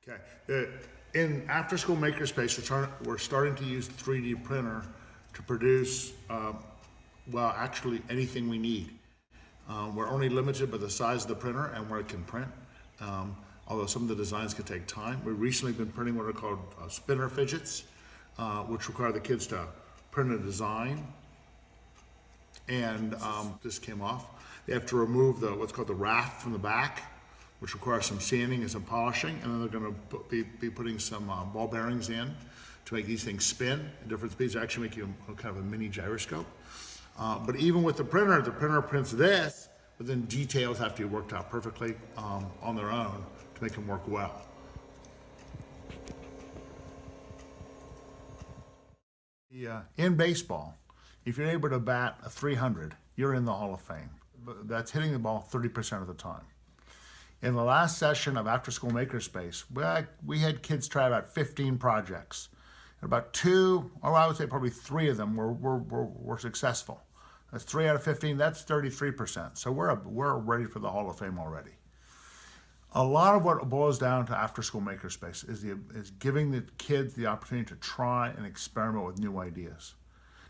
Okay. In after-school MakerSpace, we're starting to use 3D printer to produce, well, actually anything we need. We're only limited by the size of the printer and where it can print, although some of the designs can take time. We've recently been printing what are called spinner fidgets, which require the kids to print a design, and this came off. They have to remove what's called the raft from the back, which requires some sanding and some polishing, and then they're going to be putting some ball bearings in to make these things spin at different speeds, actually making a kind of a mini gyroscope. But even with the printer prints this, but then details have to be worked out perfectly on their own to make them work well. In baseball, if you're able to bat a 300, you're in the Hall of Fame. That's hitting the ball 30% of the time. In the last session of After School MakerSpace, we had kids try about 15 projects. About 2, or I would say probably 3 of them were successful. That's 3 out of 15, that's 33%. So we're ready for the Hall of Fame already. A lot of what boils down to After School MakerSpace is giving the kids the opportunity to try and experiment with new ideas.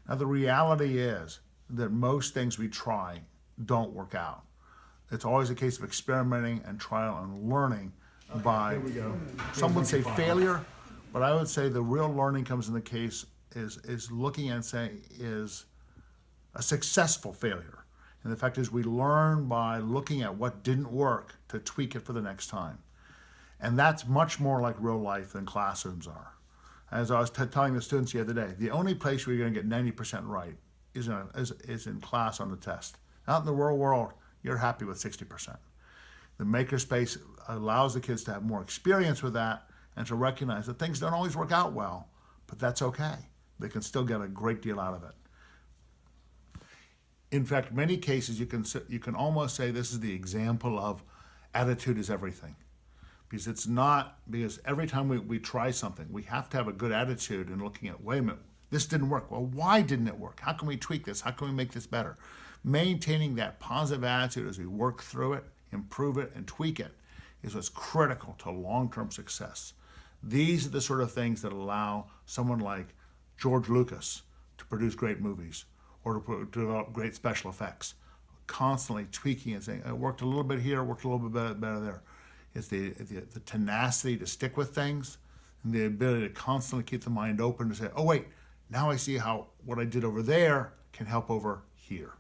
Now the reality is that most things we try don't work out. It's always a case of experimenting and trial and learning by, some would say failure, but I would say the real learning comes in the case is looking and saying is a successful failure. And the fact is we learn by looking at what didn't work to tweak it for the next time. And that's much more like real life than classrooms are. As I was telling the students the other day, the only place where you're going to get 90% right is in class on the test. Out in the real world, you're happy with 60%. The MakerSpace allows the kids to have more experience with that and to recognize that things don't always work out well, but that's okay. They can still get a great deal out of it. In fact, many cases you can almost say this is the example of attitude is everything. Because every time we try something, we have to have a good attitude in looking at, wait a minute, this didn't work. Well, why didn't it work? How can we tweak this? How can we make this better? Maintaining that positive attitude as we work through it, improve it, and tweak it is what's critical to long-term success. These are the sort of things that allow someone like George Lucas to produce great movies or to develop great special effects, constantly tweaking and saying, it worked a little bit here, it worked a little bit better there. It's the tenacity to stick with things and the ability to constantly keep the mind open to say, oh wait, now I see how what I did over there can help over here.